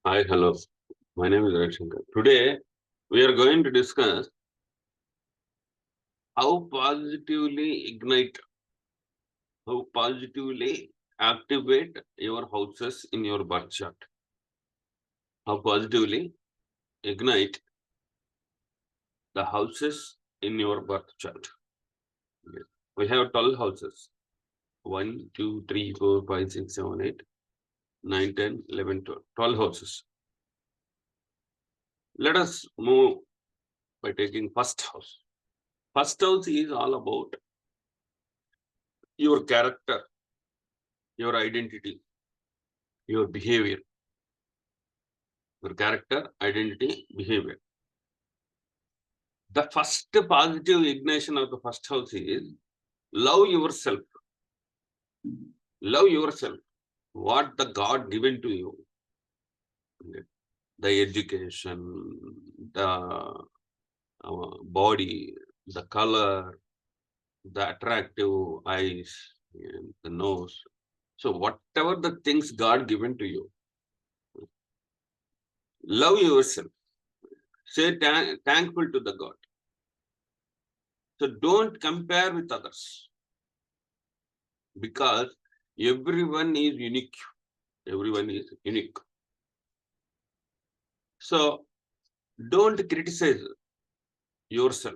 Hi, hello. My name is Ravishankar. Today, we are going to discuss how positively ignite, how positively activate your houses in your birth chart. How positively ignite the houses in your birth chart. We have 12 houses 1, 2, 3, 4, 5, 6, 7, 8, 9, 10, 11, 12. 12 houses. Let us move by taking first house. First house is all about your character, your identity, your behavior, your character, identity, behavior. The first positive ignition of the first house is love yourself. Love yourself. What the God given to you. The education, the body, the color, the attractive eyes, the nose. So whatever the things God given to you, love yourself. Say thankful to the God. So don't compare with others, because everyone is unique. Everyone is unique. So don't criticize yourself.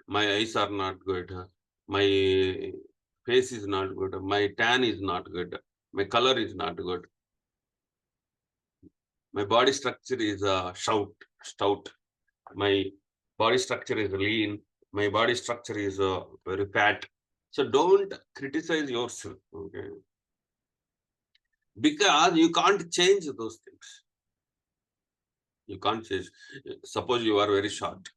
My eyes are not good. My face is not good. My tan is not good. My color is not good. My body structure is stout. My body structure is lean. My body structure is very fat. So don't criticize yourself, okay? Because you can't change those things. You can't change. Suppose you are very short.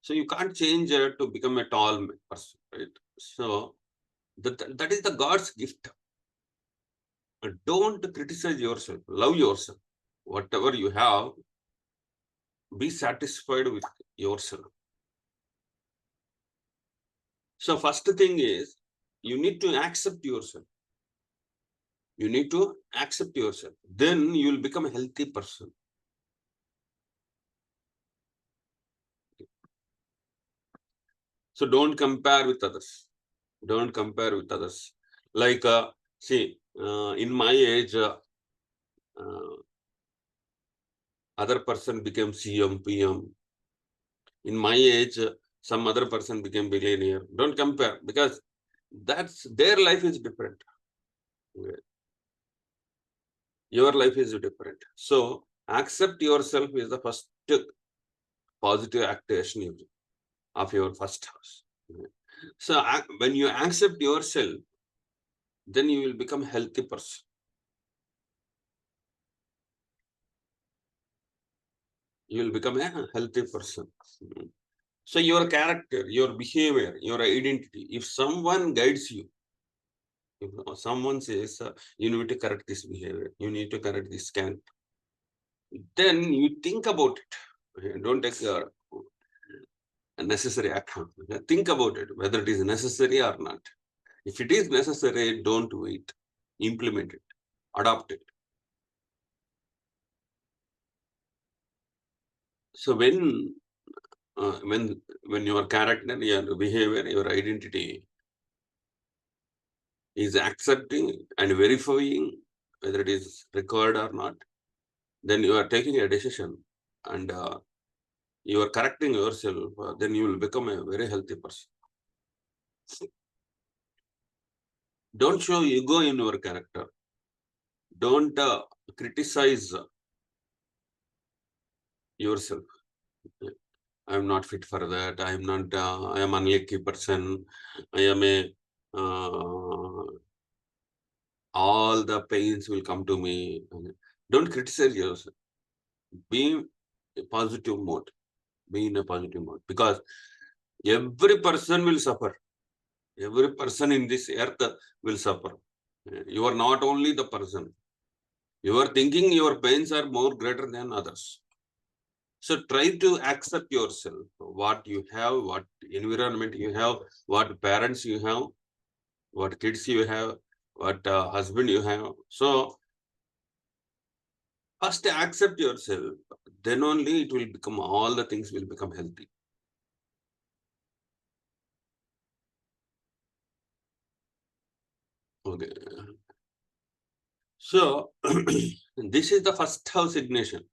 So you can't change to become a tall person, right? So that is the God's gift. Don't criticize yourself. Love yourself. Whatever you have, be satisfied with yourself. So first thing is, you need to accept yourself. You need to accept yourself. Then you will become a healthy person. So don't compare with others. Don't compare with others. Like, see, in my age, other person became CM, PM. In my age, some other person became billionaire. Don't compare, because that's their life is different. Your life is different. So accept yourself is the first positive activation of your first house. So when you accept yourself, then you will become a healthy person. You will become a healthy person. So your character, your behavior, your identity, if someone guides you, if someone says, you need to correct this behavior, you need to correct this character, then you think about it. Don't take a necessary action. Think about it, whether it is necessary or not. If it is necessary, don't wait. Implement it. Adopt it. So when your character, your behavior, your identity is accepting and verifying whether it is required or not, then you are taking a decision and you are correcting yourself, then you will become a very healthy person. Don't show ego in your character. Don't criticize yourself. I am not fit for that. I am not. I am unlucky person. I am a. All the pains will come to me. Don't criticize yourself. Be a positive mode. Be in a positive mode, because every person will suffer. Every person in this earth will suffer. You are not only the person. You are thinking your pains are more greater than others. So try to accept yourself, what you have, what environment you have, what parents you have, what kids you have, what husband you have. So First, accept yourself. Then only it will become, all the things will become healthy. Okay. So, this is the first house ignition.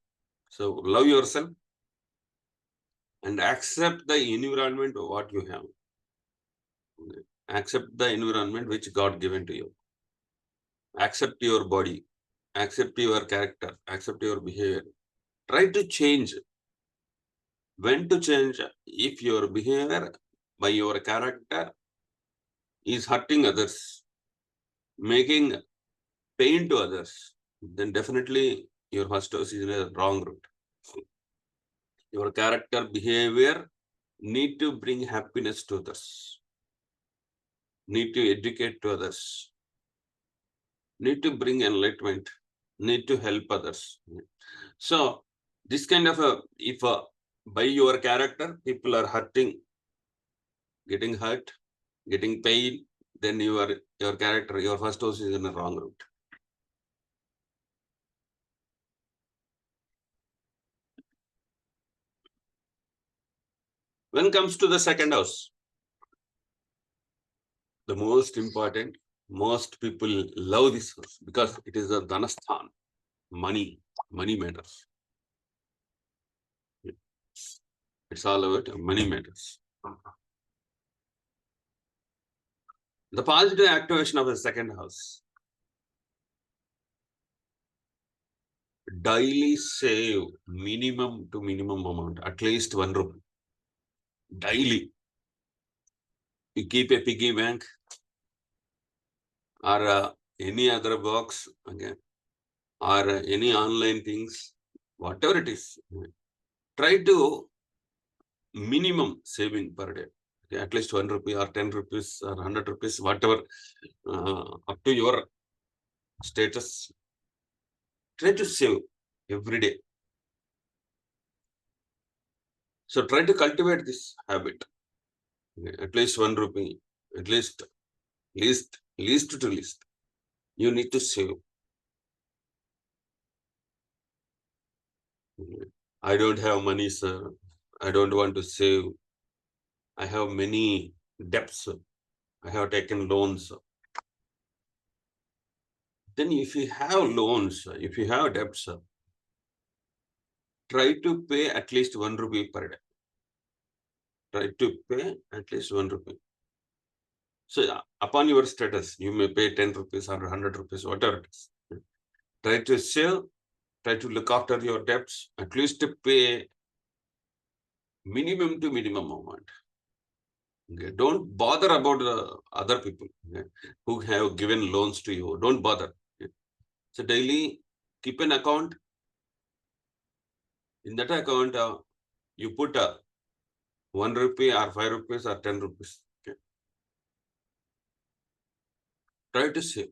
So, love yourself and accept the environment what you have. Okay. Accept the environment which God given to you. Accept your body. Accept your character. Accept your behavior. Try to change. When to change? If your behavior by your character is hurting others, making pain to others, then definitely your first house is in a wrong route. Your character behavior need to bring happiness to others, need to educate to others, need to bring enlightenment, need to help others. So this kind of a, if by your character people are hurting, getting hurt, getting pain, then your character, your first house is in a wrong route. When it comes to the second house, the most important, most people love this house because it is a dhanasthan, money matters. It's all about money matters. The positive activation of the second house. Daily save minimum to minimum amount, at least 1 rupee. Daily. You keep a piggy bank or any other box, okay, or any online things, whatever it is. Try to minimum saving per day. Okay, at least 1 rupee or 10 rupees or 100 rupees, whatever, up to your status. Try to save every day. So try to cultivate this habit. Okay, at least 1 rupee, at least to least. You need to save. Okay. I don't have money, sir. I don't want to save. I have many debts. I have taken loans. Then if you have loans, if you have debts, try to pay at least 1 rupee per day. Try to pay at least 1 rupee. So upon your status, you may pay 10 rupees or 100 rupees, whatever it is. Try to save, try to look after your debts, at least to pay minimum to minimum amount. Okay. Don't bother about other people, okay, who have given loans to you. Don't bother. Okay. So daily keep an account. In that account, you put 1 rupee or 5 rupees or 10 rupees. Okay. Try to save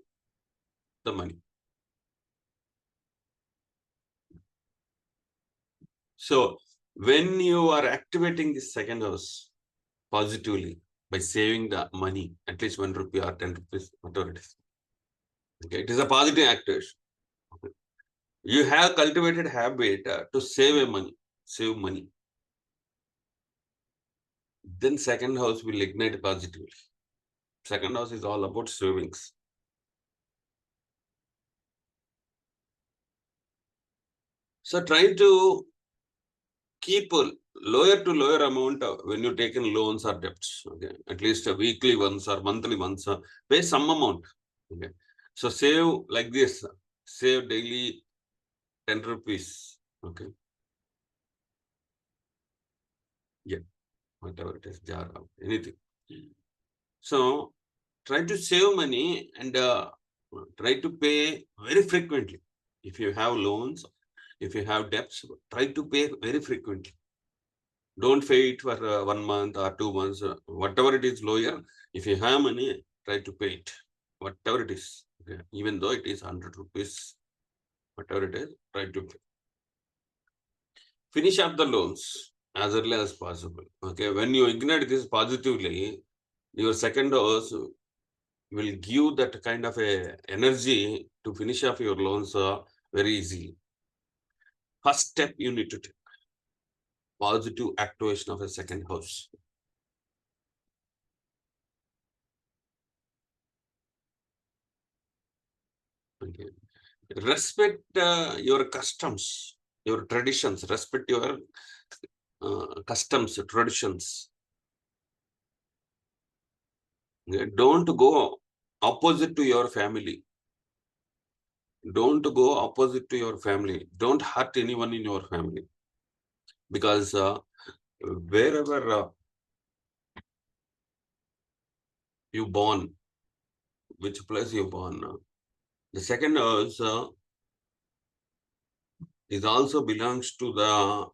the money. So when you are activating this second house positively by saving the money, at least 1 rupee or 10 rupees, whatever it is. Okay, it is a positive activation. Okay. You have cultivated habit to save money. Then second house will ignite positively. Second house is all about savings. So try to keep a lower to lower amount when you taken loans or debts. Okay, at least a weekly once or monthly once, pay some amount. Okay, so save like this. Save daily 10 rupees. Okay, yeah, whatever it is, jar, anything. So try to save money and try to pay very frequently. If you have loans, if you have debts, try to pay very frequently. Don't pay it for 1 month or 2 months, whatever it is lower. If you have money, try to pay it, whatever it is. Okay? Even though it is 100 rupees, whatever it is, try to pay. Finish up the loans as early as possible. Okay, when you ignite this positively, your second house will give that kind of a energy to finish off your loans very easily. First step you need to take. Positive activation of a second house. Okay. Respect your customs, your traditions. Respect your customs, traditions. Okay. Don't go opposite to your family. Don't go opposite to your family. Don't hurt anyone in your family. Because wherever you born, which place you born, the second house is also belongs to the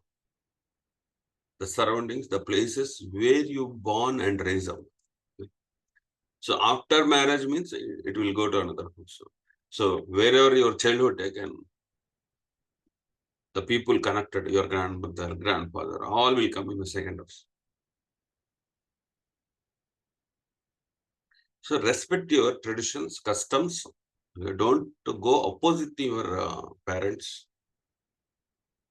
surroundings, the places where you born and raise up. So after marriage means it will go to another house. So wherever your childhood taken, the people connected, your grandmother, grandfather, all will come in the second house. So respect your traditions, customs. Don't go opposite to your parents.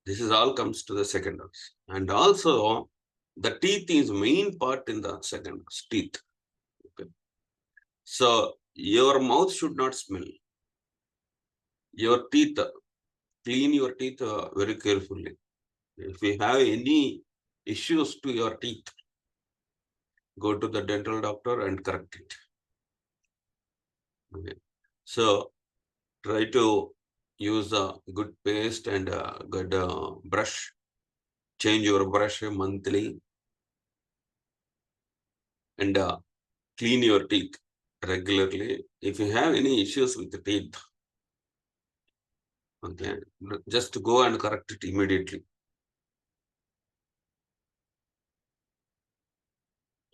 This is all comes to the second house. And also the teeth is main part in the second house, teeth. Okay. So your mouth should not smell. Your teeth, clean your teeth very carefully. If you have any issues to your teeth, go to the dental doctor and correct it. Okay. So try to use a good paste and a good brush. Change your brush monthly and clean your teeth regularly. If you have any issues with the teeth, okay, just go and correct it immediately.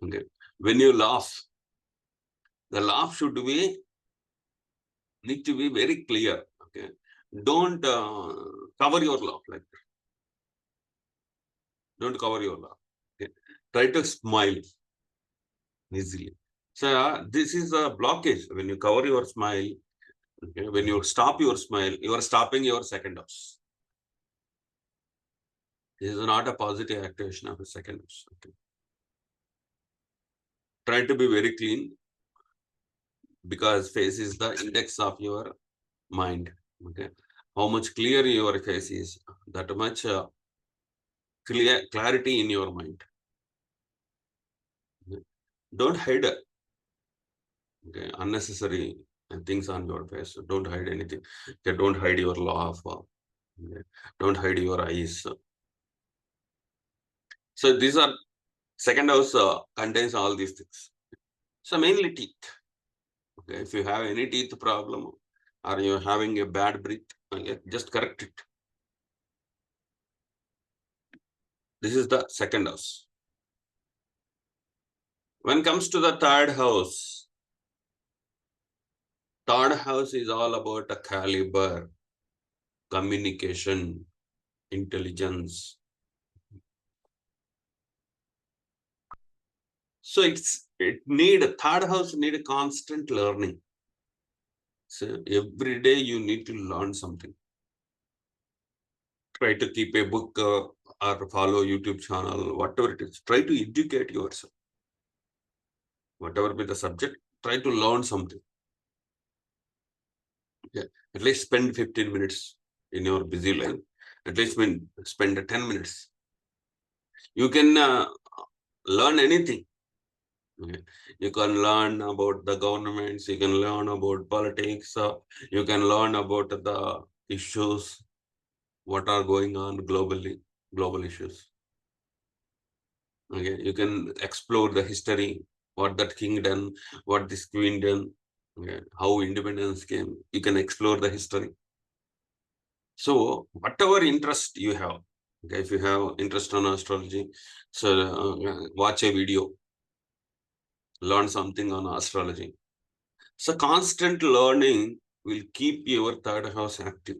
Okay. When you laugh, the laugh should be need to be very clear. Okay. Don't cover your laugh like that. Don't cover your laugh. Okay. Try to smile easily. So this is a blockage. When you cover your smile, okay, when you stop your smile, you are stopping your second house. This is not a positive activation of a second house. Okay. Try to be very clean because face is the index of your mind. Okay. How much clear your face is, that much clarity in your mind. Okay. Don't hide okay, unnecessary things on your face. Don't hide anything. Okay. Don't hide your laugh. Okay. Don't hide your eyes. So these are second house contains all these things. So mainly teeth. Okay. If you have any teeth problem or you're having a bad breath, okay, just correct it. This is the second house. When it comes to the third house is all about a caliber, communication, intelligence. So third house need a constant learning. So every day you need to learn something. Try to keep a book or follow YouTube channel, whatever it is. Try to educate yourself. Whatever be the subject, try to learn something. Okay. At least spend 15 minutes in your busy life. At least spend 10 minutes. You can learn anything. Okay. You can learn about the governments, you can learn about politics, you can learn about the issues, what are going on globally, global issues. Okay. You can explore the history, what that king done, what this queen done, okay, how independence came. You can explore the history. So whatever interest you have, okay, if you have interest on astrology, so watch a video, learn something on astrology. So constant learning will keep your third house active.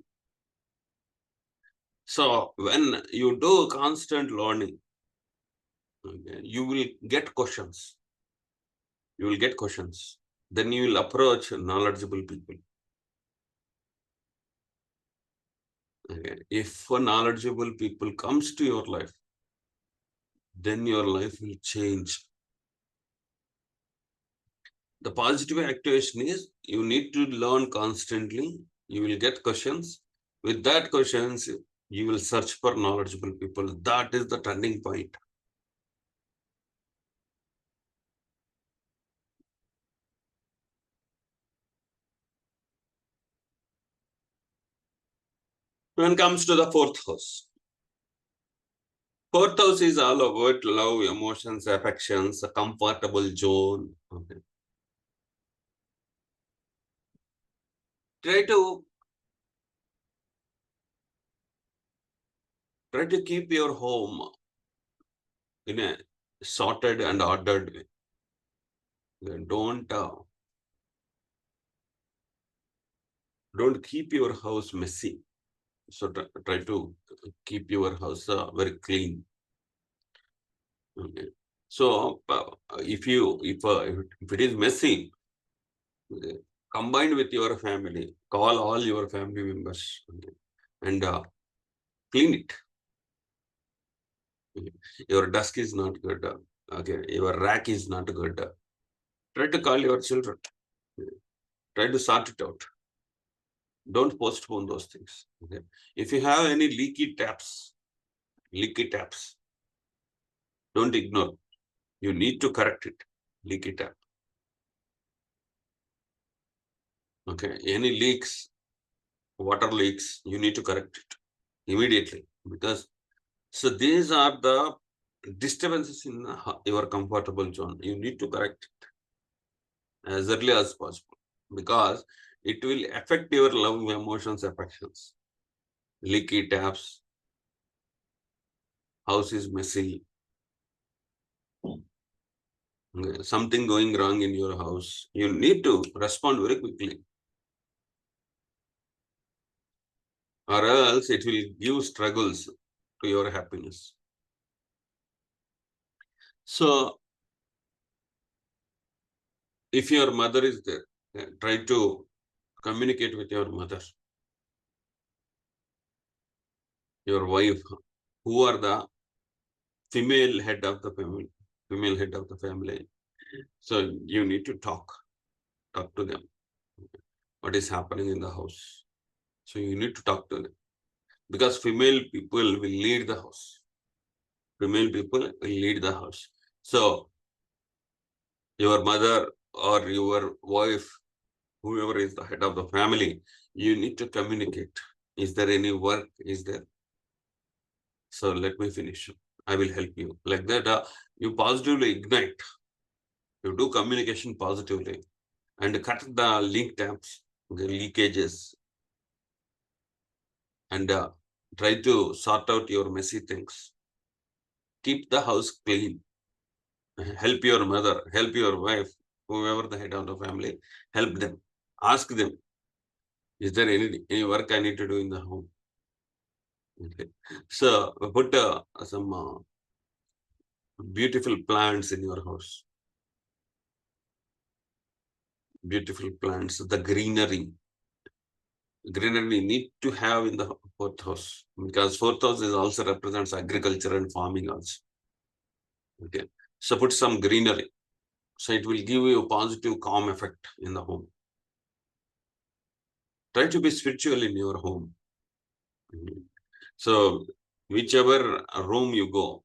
So when you do constant learning, okay, you will get questions. You will get questions. Then you will approach knowledgeable people. Okay. If a knowledgeable people comes to your life, then your life will change. The positive activation is you need to learn constantly. You will get questions. With that questions, you will search for knowledgeable people. That is the turning point. When it comes to the fourth house is all about love, emotions, affections, a comfortable zone. Okay. Try to keep your home in a sorted and ordered way. Don't keep your house messy. So try to keep your house very clean. Okay. So if it is messy, okay, combined with your family, call all your family members, okay, and clean it. Okay. Your desk is not good. Okay, your rack is not good. Try to call your children. Okay. Try to sort it out. Don't postpone those things. Okay. If you have any leaky taps, don't ignore. You need to correct it. Leaky tap. Okay. Any leaks, water leaks, you need to correct it immediately, because so these are the disturbances in your comfortable zone. You need to correct it as early as possible, because it will affect your love, emotions, affections. Leaky taps, house is messy, something going wrong in your house. You need to respond very quickly, or else it will give struggles to your happiness. So if your mother is there, try to communicate with your mother, your wife, who are the female head of the family, female head of the family. So you need to talk to them. What is happening in the house? So you need to talk to them, because female people will lead the house. Female people will lead the house. So your mother or your wife, whoever is the head of the family, you need to communicate. Is there any work? Is there? So let me finish. I will help you. Like that, you positively ignite. You do communication positively and cut the leak taps, the leakages, and try to sort out your messy things. Keep the house clean. Help your mother, help your wife, whoever the head of the family, help them. Ask them, is there any work I need to do in the home? Okay. So put some beautiful plants in your house. Beautiful plants, the greenery. Greenery need to have in the fourth house, because fourth house is also represents agriculture and farming also. Okay. So put some greenery. So it will give you a positive, calm effect in the home. Try to be spiritual in your home. So whichever room you go,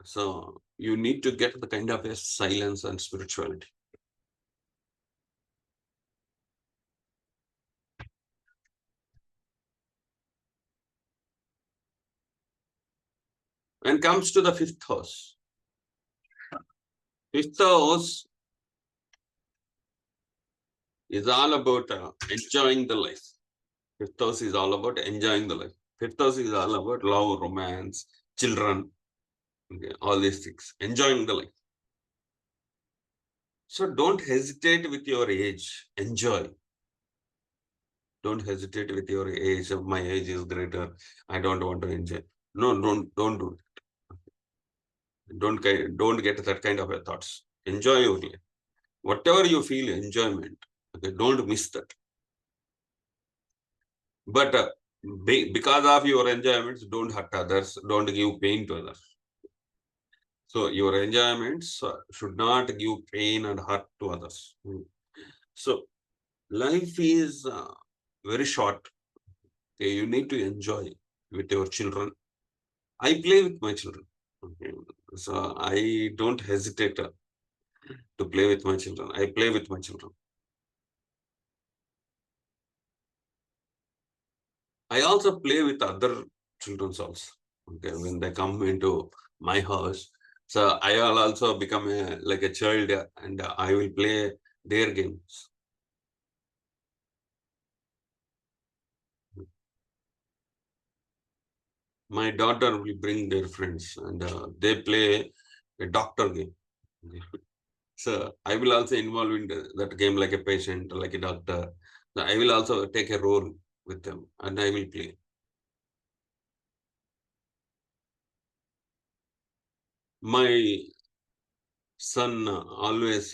so you need to get the kind of a silence and spirituality. When it comes to the fifth house is all about enjoying the life. Fifth house is all about enjoying the life. Fifth house is all about love, romance, children, okay, all these things, enjoying the life. So don't hesitate with your age. Enjoy. Don't hesitate with your age. My age is greater. I don't want to enjoy. No, don't do it. Don't get that kind of a thoughts. Enjoy your life. Whatever you feel enjoyment. Okay, don't miss that. But Because of your enjoyments, don't hurt others, don't give pain to others. So your enjoyments should not give pain and hurt to others. So life is very short. Okay, you need to enjoy with your children. I play with my children. Okay. So I don't hesitate to play with my children. I play with my children. I also play with other children also. Okay, when they come into my house, so I will also become like a child, and I will play their games. My daughter will bring their friends, and they play a doctor game. So I will also involve in that game like a patient, like a doctor. So I will also take a role with them, and I will play. My son always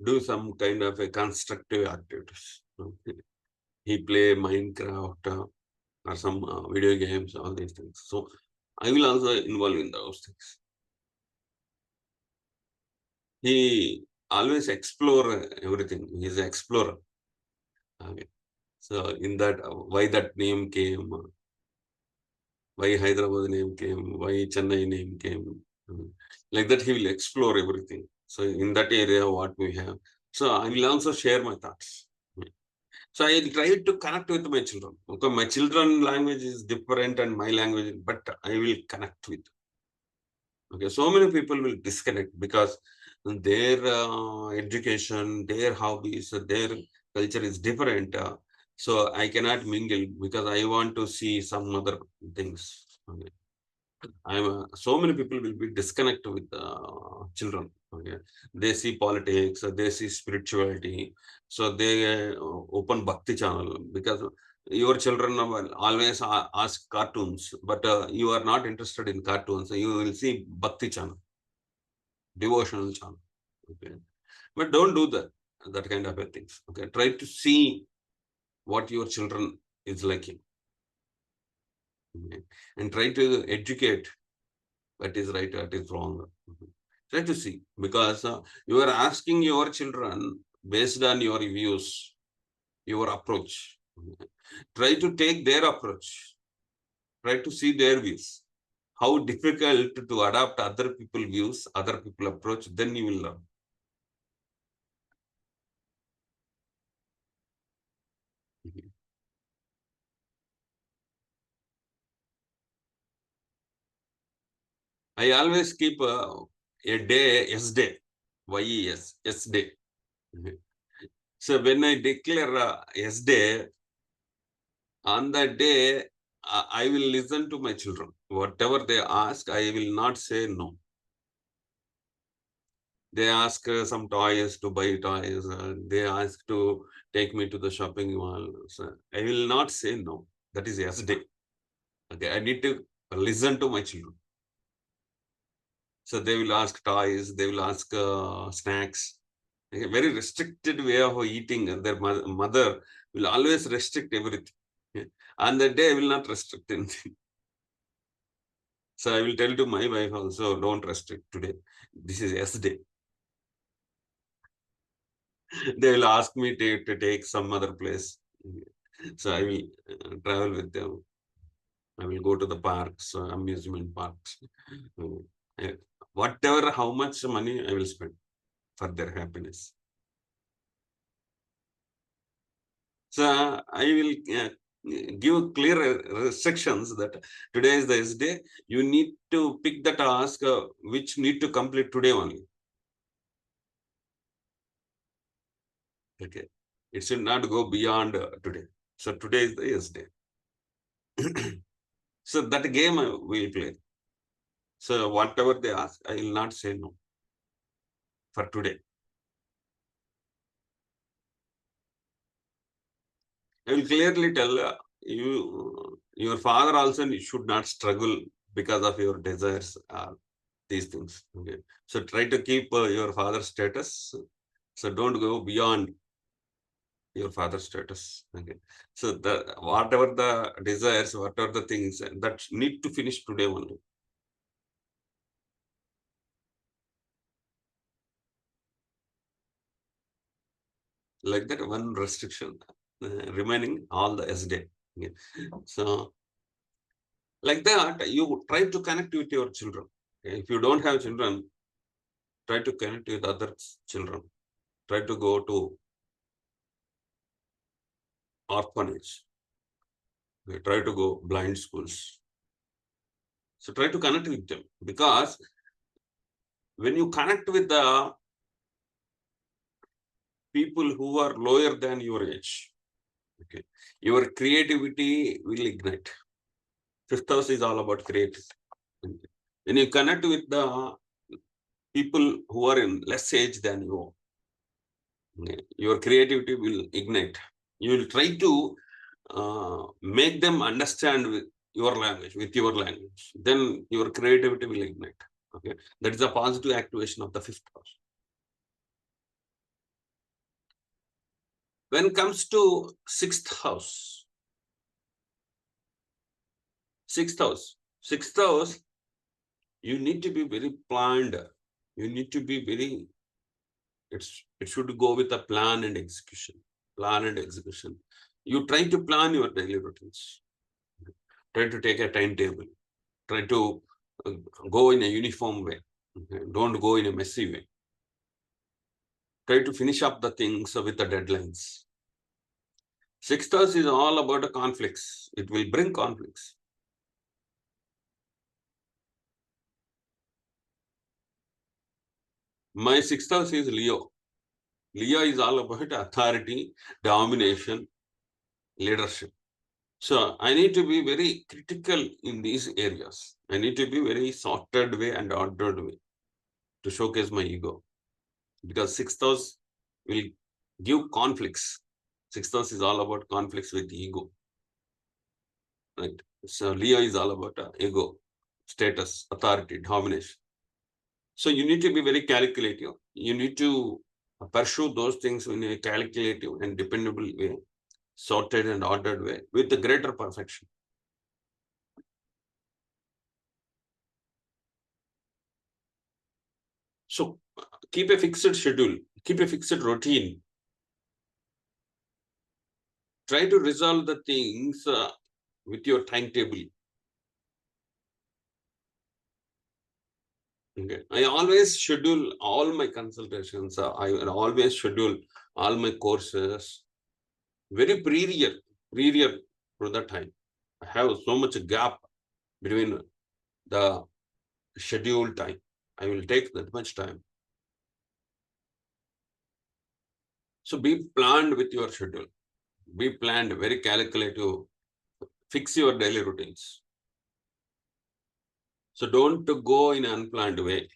do some kind of a constructive activities. Okay. He play Minecraft or some video games, all these things. So I will also involve in those things. He always explore everything. He's an explorer. Okay. So in that, why that name came, why Hyderabad name came, why Chennai name came, like that he will explore everything. So in that area, what we have. So I will also share my thoughts. So I try to connect with my children. Okay, my children language is different and my language, but I will connect with. Okay, so many people will disconnect because their education, their hobbies, their culture is different. So I cannot mingle because I want to see some other things. Okay. So many people will be disconnected with children. Okay, they see politics, they see spirituality, so they open bhakti channel because your children will always ask cartoons, but you are not interested in cartoons. You will see bhakti channel, devotional channel. Okay, but don't do that kind of a things. Okay, try to see what your children is liking. Okay? And try to educate what is right, what is wrong. Try to see because you are asking your children based on your views, your approach. Try to take their approach. Try to see their views. How difficult to adapt other people views, other people approach, then you will learn. I always keep a day, S day, YES, S day. So when I declare S day, on that day, I will listen to my children. Whatever they ask, I will not say no. They ask some toys to buy toys. They ask to take me to the shopping mall. So I will not say no. That is yesterday. Okay, I need to listen to my children. So they will ask toys. They will ask snacks. A very restricted way of eating. Their mother will always restrict everything. On that day, I will not restrict anything. So I will tell to my wife also, don't restrict today. This is yesterday. They will ask me to take some other place. So I will travel with them. I will go to the parks, amusement parks. Uh, Whatever, how much money I will spend for their happiness. So I will give clear restrictions that today is the day. You need to pick the task which need to complete today only. Okay. It should not go beyond today. So today is the yes day. So that game we will play. So whatever they ask, I will not say no for today. I will clearly tell you, your father also should not struggle because of your desires, these things. Okay. So try to keep your father's status. So don't go beyond. your father's status. Okay. So the whatever the desires, whatever the things that need to finish today only. Like that, one restriction remaining all the S day. Okay. So like that, you try to connect with your children. Okay. If you don't have children, try to connect with other children. Try to go to orphanage. Okay. Try to go blind schools. So try to connect with them, because when you connect with the people who are lower than your age, okay, your creativity will ignite. Fifth house is all about creativity. When you connect with the people who are in less age than you, okay, your creativity will ignite. You will try to make them understand with your language. Then your creativity will ignite. Okay, that is a positive activation of the fifth house. When it comes to sixth house, you need to be very planned. You need to be very, it should go with a plan and execution. Plan and execution. You try to plan your daily routines. Try to take a timetable. Try to uh, go in a uniform way. Okay? Don't go in a messy way. Try to finish up the things with the deadlines. Sixth house is all about the conflicts. It will bring conflicts. My sixth house is Leo. Leo is all about authority, domination, leadership. So I need to be very critical in these areas. I need to be very sorted way and ordered way to showcase my ego, because sixth house will give conflicts. Sixth house is all about conflicts with ego, right? So Leo is all about ego, status, authority, domination. So you need to be very calculative. You need to pursue those things in a calculative and dependable way, sorted and ordered way with the greater perfection. So keep a fixed schedule, keep a fixed routine. Try to resolve the things with your timetable. Okay. I always schedule all my consultations. I always schedule all my courses very prior to the time. I have so much gap between the scheduled time. I will take that much time. So be planned with your schedule. Be planned, very calculative. Fix your daily routines. So don't go in an unplanned way.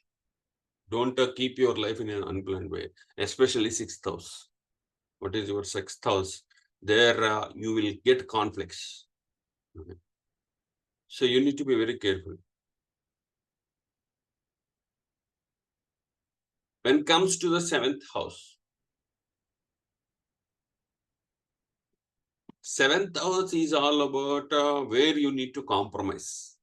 Don't keep your life in an unplanned way, especially sixth house. What is your sixth house? There you will get conflicts. Okay. So you need to be very careful. When it comes to the seventh house is all about where you need to compromise.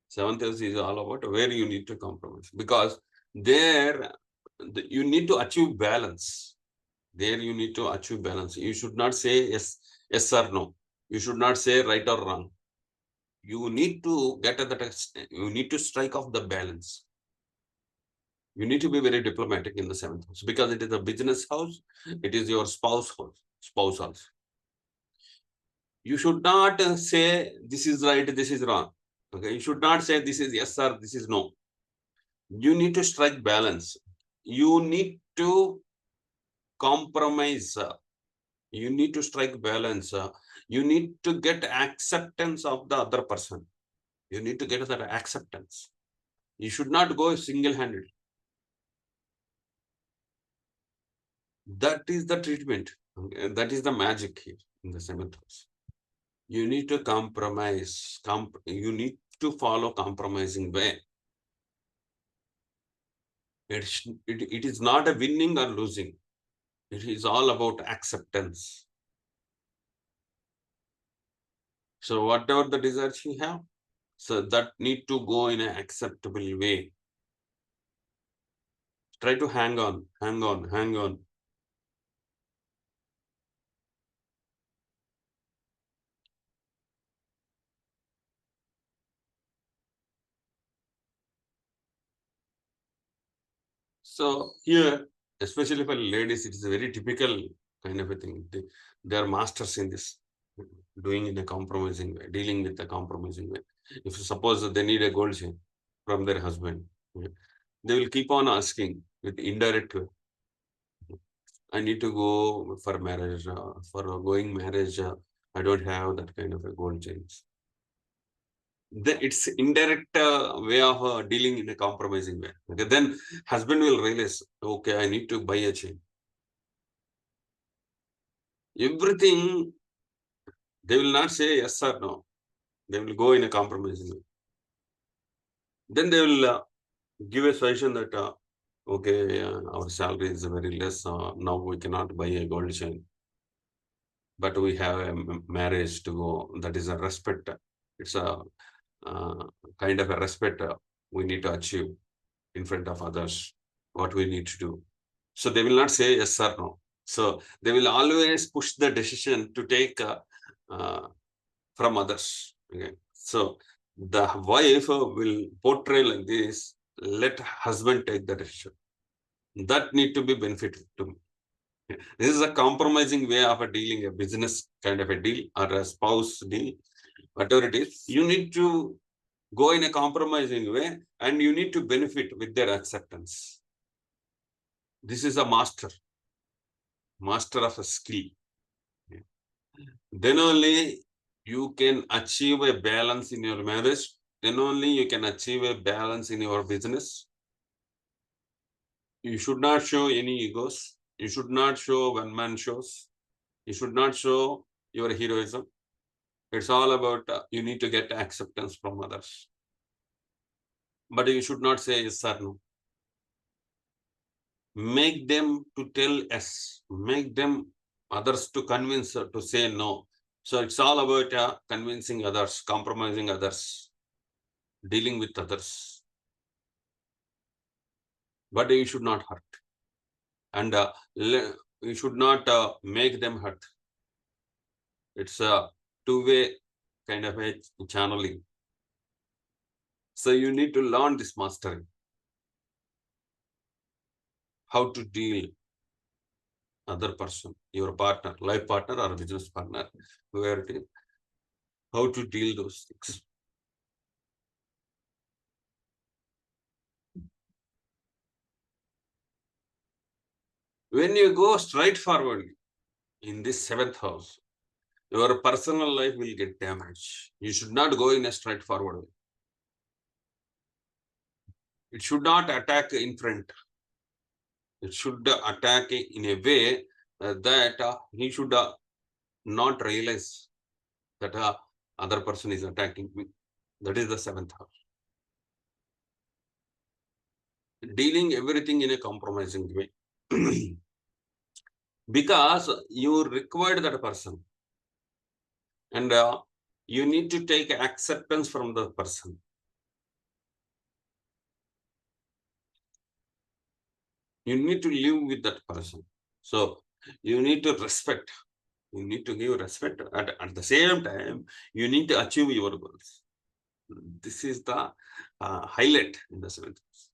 Seventh house is all about where you need to compromise, because there you need to achieve balance. There you need to achieve balance. You should not say yes or no. You should not say right or wrong. You need to get at that. You need to strike off the balance. You need to be very diplomatic in the seventh house, because it is a business house. It is your spouse house. Spouse house. You should not say this is right, this is wrong. Okay. You should not say this is yes or this is no. You need to strike balance. You need to compromise. You need to strike balance. You need to get acceptance of the other person. You need to get that acceptance. You should not go single-handed. That is the treatment. Okay? That is the magic here in the seventh house. You need to compromise. You need to follow compromising way. It is not a winning or losing. It is all about acceptance. So whatever the desires you have, so that need to go in an acceptable way. Try to hang on, hang on, hang on. So here, especially for ladies, it is a very typical kind of a thing. They are masters in this, doing in a compromising way, dealing with a compromising way. If suppose they need a gold chain from their husband, they will keep on asking with indirect way. I need to go for marriage, for going marriage. I don't have that kind of a gold chains. It's indirect way of dealing in a compromising way. Okay, then husband will realize, okay, I need to buy a chain. Everything they will not say yes or no. They will go in a compromising way. Then they will give a suggestion that okay, our salary is very less. Now we cannot buy a gold chain, but we have a marriage to go. That is a respect. It's a uh, kind of a respect we need to achieve in front of others. What we need to do. So they will not say yes or no. So they will always push the decision to take uh, from others. Okay. So the wife will portray like this, let husband take the decision. That need to be benefited to me. This is a compromising way of a dealing, a business kind of a deal or a spouse deal, whatever it is. You need to go in a compromising way and you need to benefit with their acceptance. This is a master of a skill. Then only you can achieve a balance in your marriage. Then only you can achieve a balance in your business. You should not show any egos. You should not show one-man shows. You should not show your heroism. It's all about you need to get acceptance from others. But you should not say yes or no. Make them to tell yes. Make them others to convince to say no. So it's all about convincing others, compromising others, dealing with others. But you should not hurt. And you should not make them hurt. It's a two-way kind of a channeling. So you need to learn this mastery. How to deal other person, your partner, life partner or business partner, whoever it is, how to deal those things. When you go straight forward in this seventh house, your personal life will get damaged. You should not go in a straightforward way. It should not attack in front. It should attack in a way that he should not realize that other person is attacking me. That is the seventh house. Dealing everything in a compromising way. Because you required that person and you need to take acceptance from the person. You need to live with that person. So you need to respect. You need to give respect. At the same time, you need to achieve your goals. This is the highlight in the seventh house.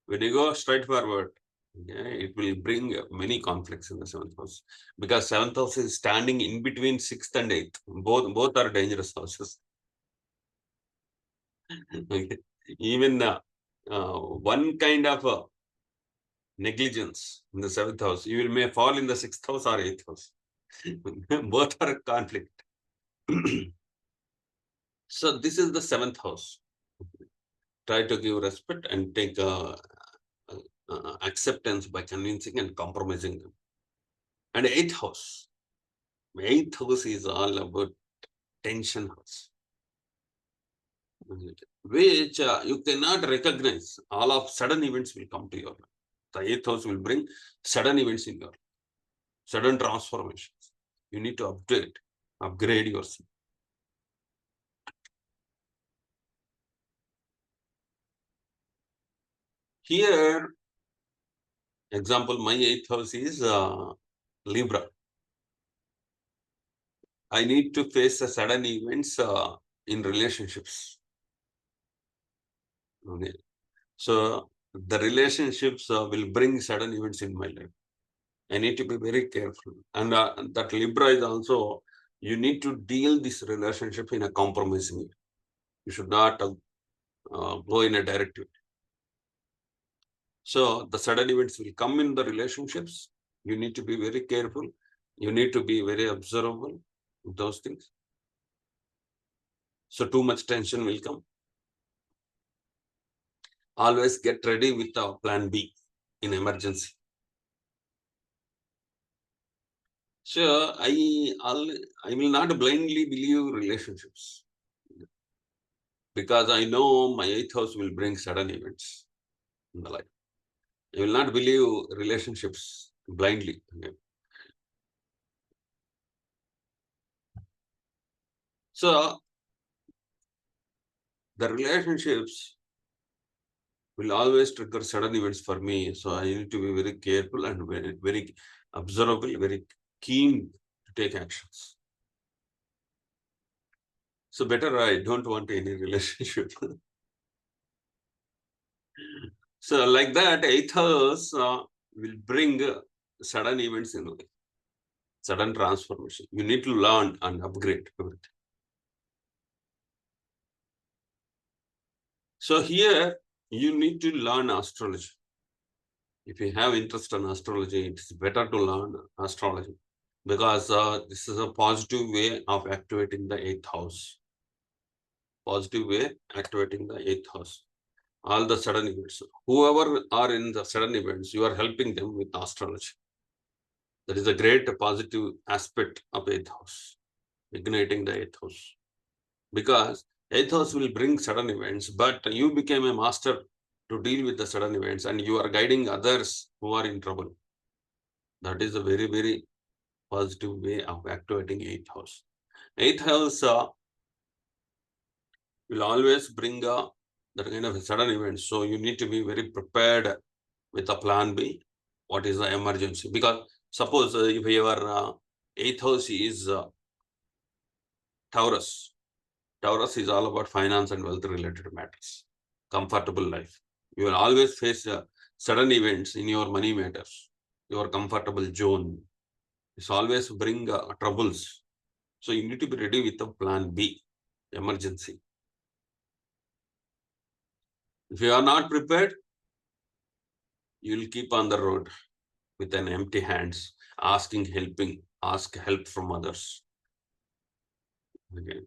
When you go straight forward, okay, it will bring many conflicts in the seventh house because seventh house is standing in between sixth and eighth. Both are dangerous houses. Okay. Even one kind of negligence in the seventh house, you will may fall in the sixth house or eighth house. Both are conflict. So this is the seventh house. Try to give respect and take acceptance by convincing and compromising them. And eighth house. Eighth house is all about tension house, which you cannot recognize. All of sudden events will come to your life. The eighth house will bring sudden events in your life, sudden transformations. You need to upgrade yourself. Here, example, my eighth house is Libra. I need to face the sudden events in relationships. Okay. So the relationships will bring sudden events in my life. I need to be very careful. And that Libra is also, you need to deal this relationship in a compromising way. You should not go in a direct way. So the sudden events will come in the relationships. You need to be very careful. You need to be very observable with those things. So too much tension will come. Always get ready with a plan B in emergency. So I will not blindly believe relationships, because I know my eighth house will bring sudden events in the life. I will not believe relationships blindly. Okay. So the relationships will always trigger sudden events for me. So I need to be very careful and very, very observable, very keen to take actions. So better I don't want any relationship. So like that, eighth house will bring sudden events in life, sudden transformation. You need to learn and upgrade everything. So here you need to learn astrology. If you have interest in astrology, it's better to learn astrology, because this is a positive way of activating the eighth house. Positive way activating the eighth house. All the sudden events. Whoever are in the sudden events, you are helping them with astrology. That is a great positive aspect of eighth house, igniting the eighth house. Because eighth house will bring sudden events, but you became a master to deal with the sudden events, and you are guiding others who are in trouble. That is a very, very positive way of activating eighth house. Eighth house will always bring that kind of sudden events. So you need to be very prepared with a plan B. What is the emergency? Because suppose if your eighth house is Taurus. Taurus is all about finance and wealth related matters. Comfortable life. You will always face sudden events in your money matters. Your comfortable zone. It's always bring troubles. So you need to be ready with a plan B, emergency. If you are not prepared, you will keep on the road with an empty hands, ask help from others. Okay.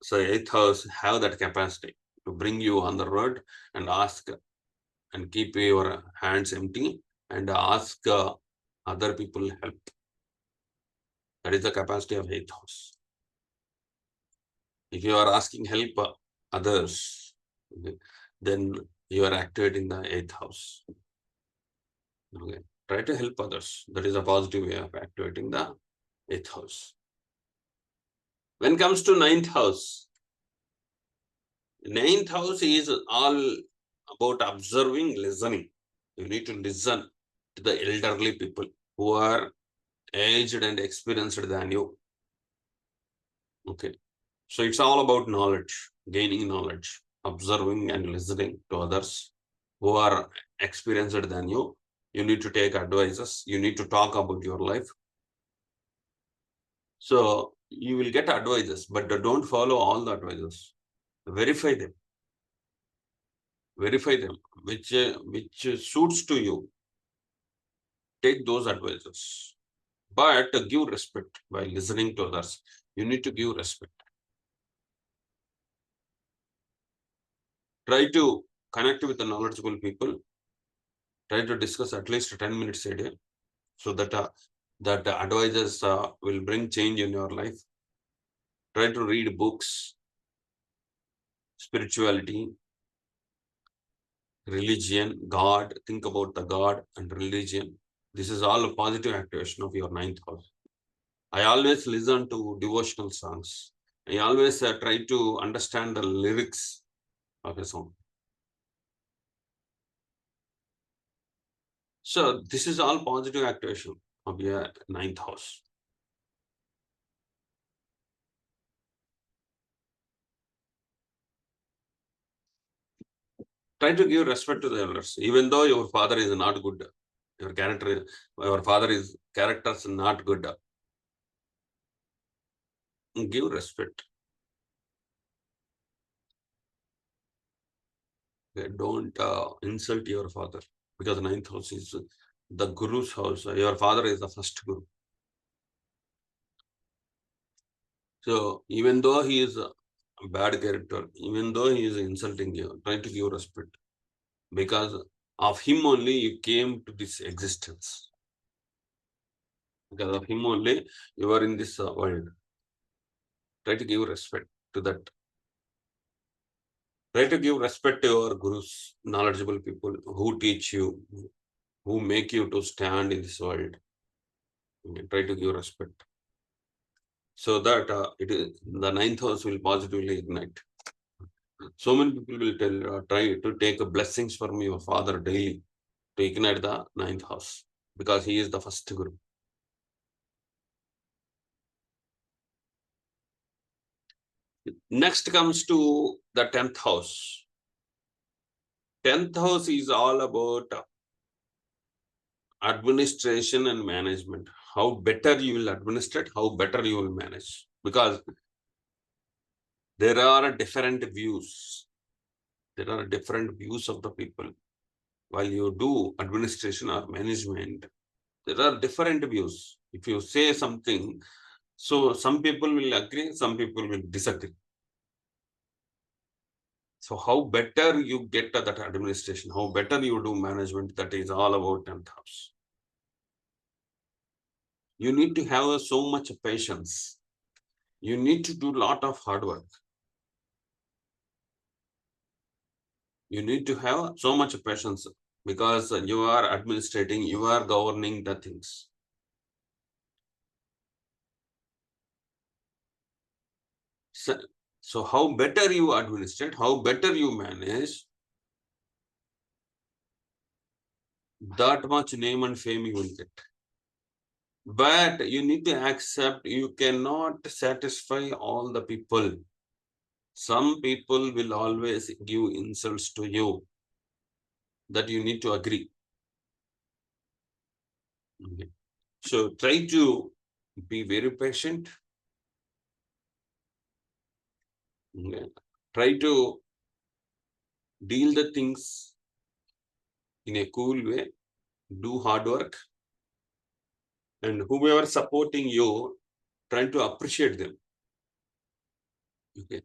So eighth house have that capacity to bring you on the road and ask and keep your hands empty and ask other people help. That is the capacity of eighth house. If you are asking help others, okay, then you are activating the eighth house. Okay. Try to help others. That is a positive way of activating the eighth house. When it comes to ninth house is all about observing, listening. You need to listen to the elderly people who are aged and experienced than you. Okay. So it's all about knowledge, gaining knowledge, observing and listening to others who are experienced than you. You need to take advices. You need to talk about your life. So you will get advices, but don't follow all the advices. Verify them. Verify them, which suits to you. Take those advices, but give respect by listening to others. You need to give respect. Try to connect with the knowledgeable people. Try to discuss at least 10 minutes a day, so that that advices will bring change in your life. Try to read books, spirituality, religion, God. Think about the God and religion. This is all a positive activation of your ninth house. I always listen to devotional songs. I always try to understand the lyrics of a song. So this is all positive activation of your ninth house. Try to give respect to the elders, even though your father is not good. Your father is characters not good. Give respect. Okay, don't insult your father, because ninth house is the guru's house. Your father is the first guru. So even though he is a bad character, even though he is insulting you, try to give respect, because of him only you came to this existence. Because of him only you are in this world. Try to give respect to that. Try to give respect to your gurus, knowledgeable people who teach you, who make you to stand in this world. Try to give respect, so that it is the ninth house will positively ignite. So many people will try to take blessings from your father daily to ignite the ninth house, because he is the first guru. Next comes to the 10th house. 10th house is all about administration and management. How better you will administrate, how better you will manage. Because there are different views. There are different views of the people. While you do administration or management, there are different views. If you say something, so some people will agree, some people will disagree. So how better you get that administration, how better you do management, that is all about 10th house. You need to have so much patience. You need to do a lot of hard work. You need to have so much patience, because you are administrating, you are governing the things. So how better you administrate, how better you manage, that much name and fame you will get. But you need to accept you cannot satisfy all the people. Some people will always give insults to you, that you need to agree. Okay. So try to be very patient. Okay. Try to deal the things in a cool way. Do hard work. And whoever supporting you, try to appreciate them. Okay.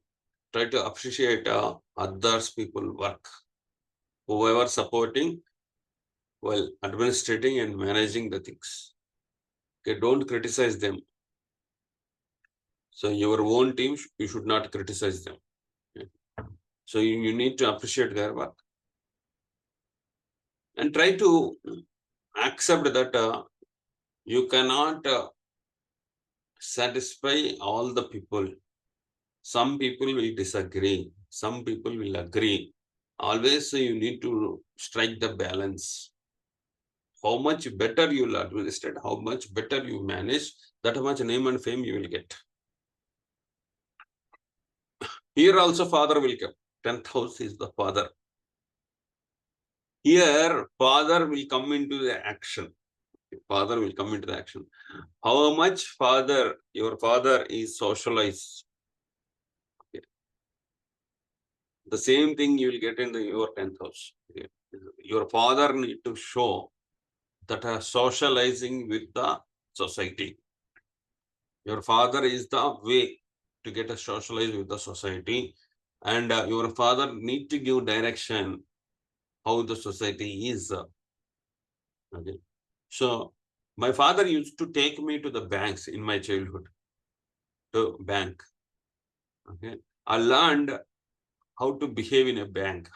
Try to appreciate others people work. Whoever supporting, while administrating and managing the things. Okay, don't criticize them. So your own team, you should not criticize them. Okay. So you need to appreciate their work. And try to accept that you cannot satisfy all the people. Some people will disagree. Some people will agree. Always you need to strike the balance. How much better you will administrate, how much better you manage, that much name and fame you will get. Here also father will come. 10th house is the father. Here father will come into the action. Father will come into the action. How much your father is socialized. Okay. The same thing you will get in your 10th house. Okay. Your father need to show that are socializing with the society. Your father is the way to get a socialized with the society, and your father need to give direction how the society is. Okay. So my father used to take me to the banks in my childhood, to bank. Okay. I learned how to behave in a bank.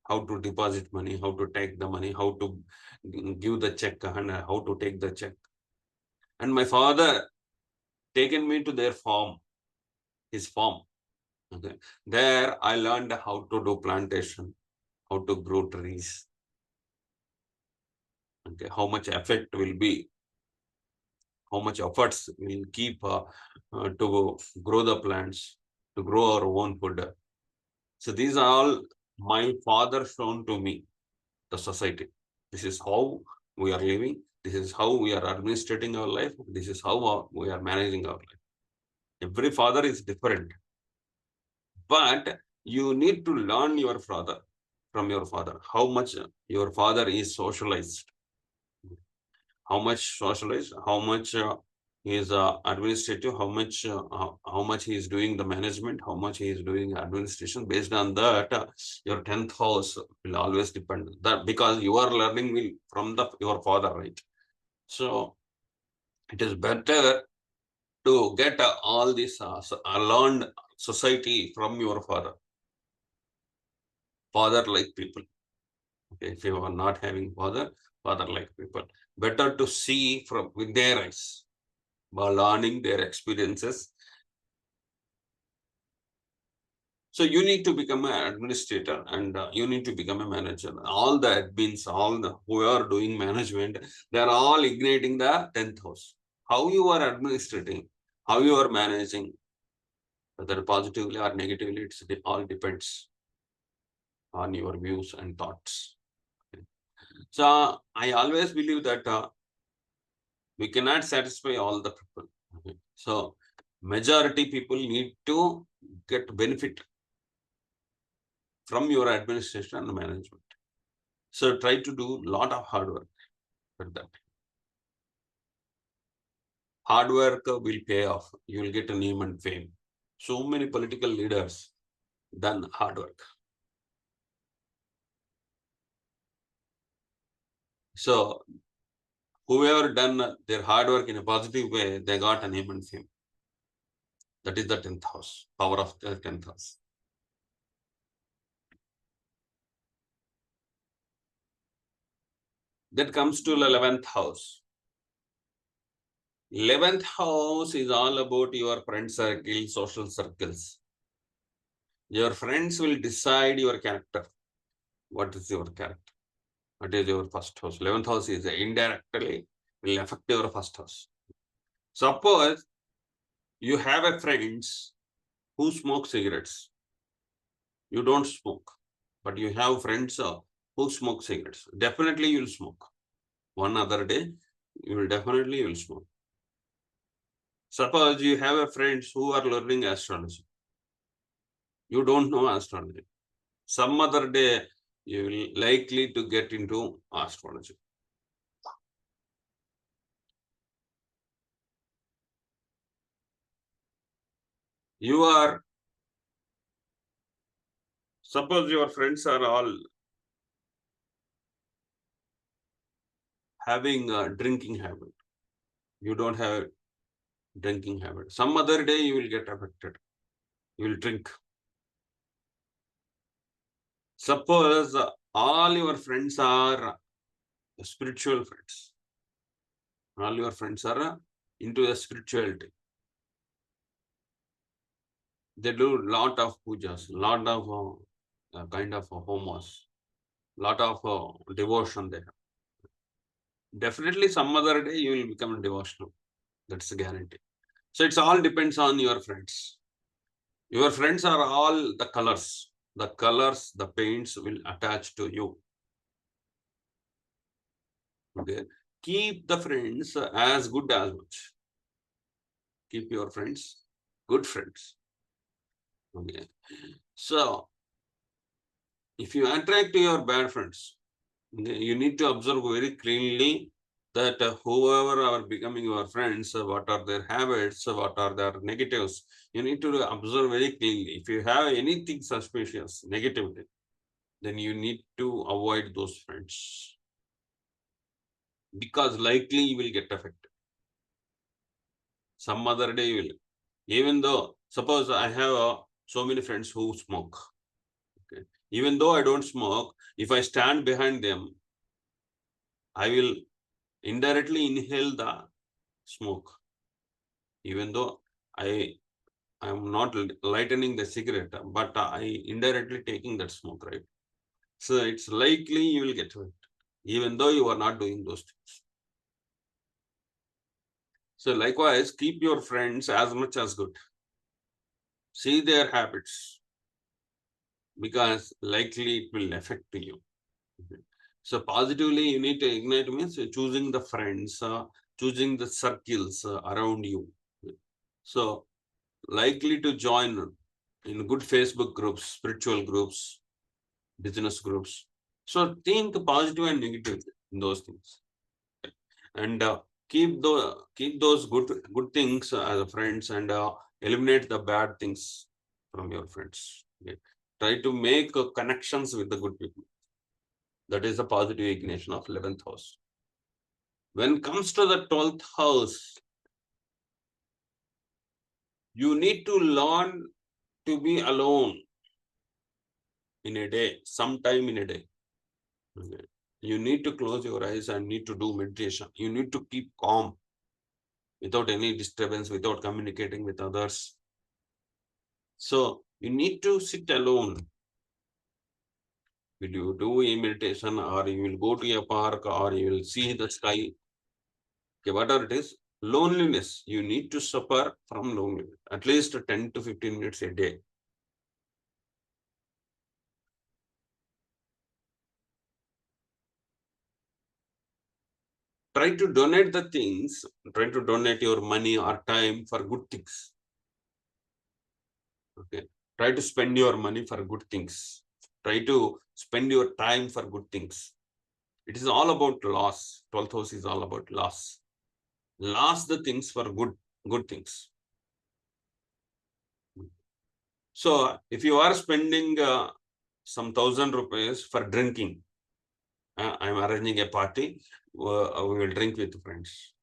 how to deposit money, how to take the money, how to give the check, and how to take the check. And my father taken me to their farm, his farm. Okay. There I learned how to do plantation, how to grow trees. Okay. How much effect will be, how much efforts will keep to grow the plants, to grow our own food. So these are all my father shown to me, the society. This is how we are living. This is how we are administrating our life. This is how we are managing our life. Every father is different, but you need to learn your father from your father. How much your father is socialized, how much socialized, how much he is administrative, how much he is doing the management, how much he is doing administration. Based on that, your 10th house will always depend that, because you are learning will from your father, right? So it is better to get all this learned society from your father like people. Okay, if you are not having father like people, better to see from with their eyes, by learning their experiences. So you need to become an administrator, and you need to become a manager. All the admins, all the who are doing management, they are all igniting the 10th house. How you are administrating, how you are managing, whether positively or negatively, it all depends on your views and thoughts. Okay. So I always believe that we cannot satisfy all the people. Okay. So majority people need to get benefit from your administration and management. So try to do a lot of hard work for that. Hard work will pay off. You will get a name and fame. So many political leaders done hard work. So whoever done their hard work in a positive way, they got a name and fame. That is the 10th house, power of the 10th house. That comes to the 11th house. 11th house is all about your friend circle, social circles. Your friends will decide your character. What is your character? What is your first house? 11th house is indirectly will affect your first house. Suppose you have a friends who smoke cigarettes. You don't smoke, but you have friends who smoke cigarettes. Definitely you will smoke. One other day, you will smoke. Suppose you have a friends who are learning astrology. You don't know astrology. Some other day, you will likely to get into astrology. You are, suppose your friends are all having a drinking habit. You don't have a drinking habit. Some other day you will get affected. You will drink. Suppose all your friends are spiritual friends. All your friends are into the spirituality. They do lot of pujas, lot of kind of homos, lot of devotion they have. Definitely some other day you will become devotional. That's a guarantee. So it's all depends on your friends. Your friends are all the colors. The colors, the paints will attach to you. Okay. Keep the friends as good as much. Keep your friends good friends. Okay. So if you attract to your bad friends, you need to observe very cleanly that whoever are becoming your friends, what are their habits, what are their negatives. You need to observe very cleanly. If you have anything suspicious, negativity, then you need to avoid those friends, because likely you will get affected. Some other day you will. Even though, suppose I have so many friends who smoke. Okay. Even though I don't smoke, if I stand behind them, I will indirectly inhale the smoke. Even though I am not lightening the cigarette, but I indirectly taking that smoke, right? So it's likely you will get it, even though you are not doing those things. So likewise, keep your friends as much as good. See their habits, because likely it will affect you. So positively, you need to ignite means choosing the friends, choosing the circles around you. So likely to join in good Facebook groups, spiritual groups, business groups. So think positive and negative in those things, and keep those good things as a friends, and eliminate the bad things from your friends. Okay. Try to make connections with the good people. That is the positive ignition of 11th house. When it comes to the 12th house, you need to learn to be alone in a day, sometime in a day. Okay. You need to close your eyes and need to do meditation. You need to keep calm without any disturbance, without communicating with others. So you need to sit alone. Will you do a meditation, or you will go to a park, or you will see the sky? Okay, whatever it is, loneliness. You need to suffer from loneliness at least 10 to 15 minutes a day. Try to donate the things, try to donate your money or time for good things. Okay. Try to spend your money for good things. Try to spend your time for good things. It is all about loss. 12th house is all about loss. Loss the things for good things. So if you are spending some 1,000 rupees for drinking, I'm arranging a party, we will drink with friends.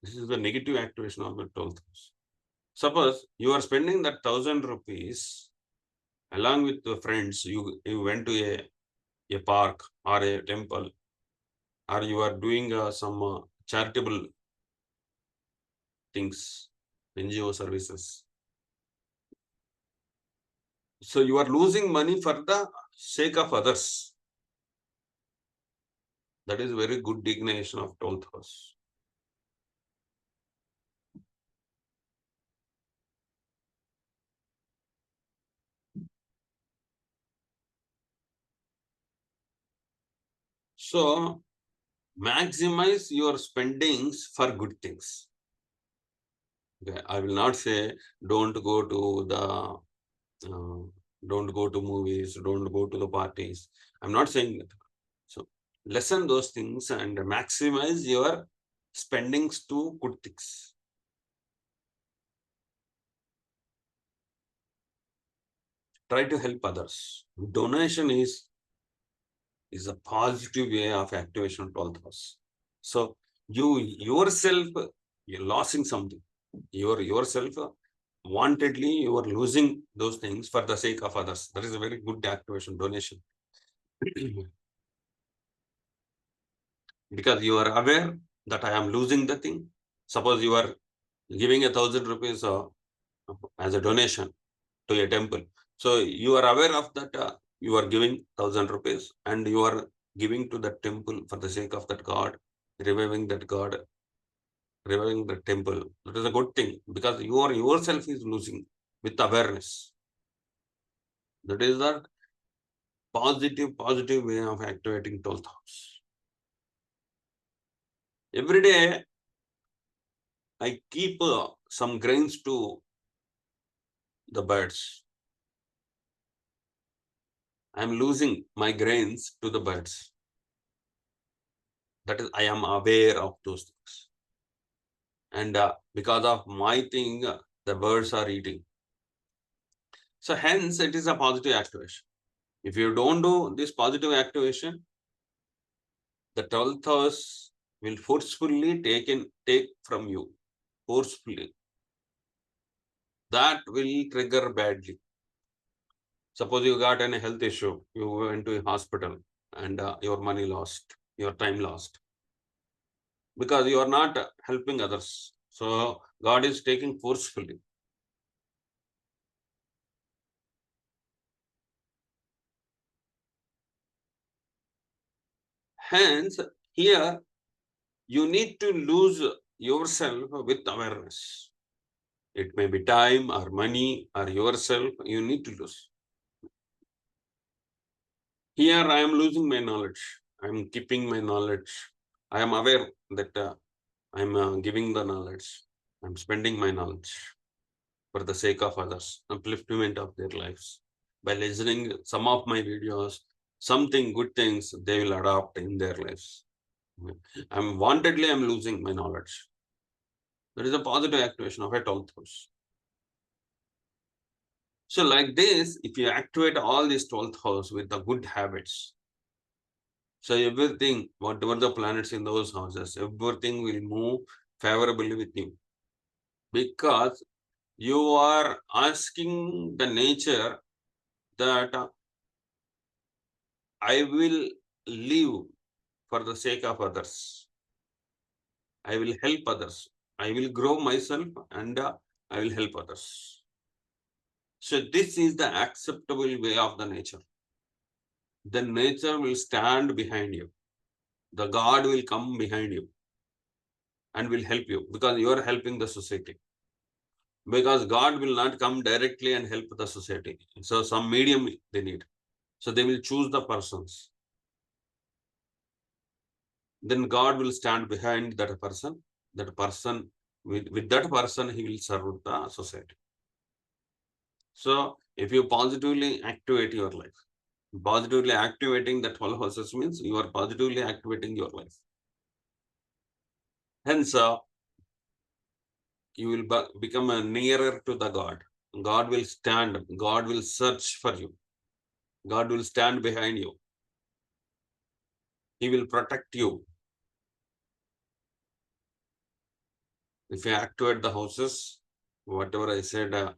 This is the negative activation of the 12th house. Suppose you are spending that 1,000 rupees along with the friends, you went to a park or a temple, or you are doing some charitable things, NGO services. So you are losing money for the sake of others. That is very good dignation of 12th house. So maximize your spendings for good things. Okay. I will not say don't go to the don't go to movies, don't go to the parties. I'm not saying that. So lessen those things and maximize your spendings to good things. Try to help others. Donation is a positive way of activation of 12th house. So you yourself, you're losing something. Yourself wantedly you are losing those things for the sake of others. That is a very good activation, donation. Because you are aware that I am losing the thing. Suppose you are giving 1,000 rupees as a donation to a temple. So you are aware of that you are giving 1,000 rupees and you are giving to that temple for the sake of that God, reviving that God, reviving the temple. That is a good thing because you are yourself is losing with awareness. That is the positive way of activating 12th house. Every day I keep some grains to the birds. I'm losing my grains to the birds. That is, I am aware of those things. And because of my thing, the birds are eating. So hence, it is a positive activation. If you don't do this positive activation, the 12th house will forcefully take from you. Forcefully. That will trigger badly. Suppose you got any health issue, you went to a hospital and your money lost, your time lost, because you are not helping others. So God is taking forcefully. Hence, here you need to lose yourself with awareness. It may be time or money or yourself, you need to lose. Here I am losing my knowledge. I am keeping my knowledge. I am aware that I am giving the knowledge. I am spending my knowledge for the sake of others, upliftment of their lives. By listening some of my videos, something good things they will adopt in their lives. I'm losing my knowledge. That is a positive activation of a 12th house. So like this, if you activate all these 12th house with the good habits, so everything, whatever the planets in those houses, everything will move favorably with you. Because you are asking the nature that I will live for the sake of others. I will help others. I will grow myself and I will help others. So this is the acceptable way of the nature. The nature will stand behind you. The God will come behind you and will help you because you are helping the society. Because God will not come directly and help the society. So some medium they need. So they will choose the persons. Then God will stand behind that person. That person, with that person, he will serve the society. So if you positively activate your life, positively activating the 12 houses means you are positively activating your life. Hence, you will become nearer to the God. God will stand, God will search for you. God will stand behind you. He will protect you. If you activate the houses, whatever I said,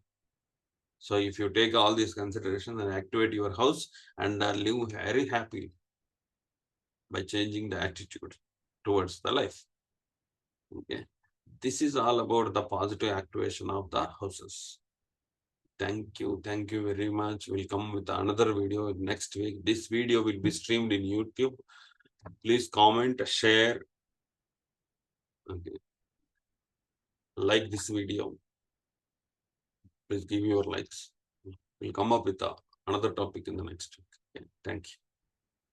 so if you take all these considerations and activate your house and live very happy by changing the attitude towards the life. Okay. This is all about the positive activation of the houses. Thank you. Thank you very much. We'll come with another video next week. This video will be streamed in YouTube. Please comment, share, okay. Like this video. Please give your likes. We'll come up with another topic in the next week. Okay. Thank you.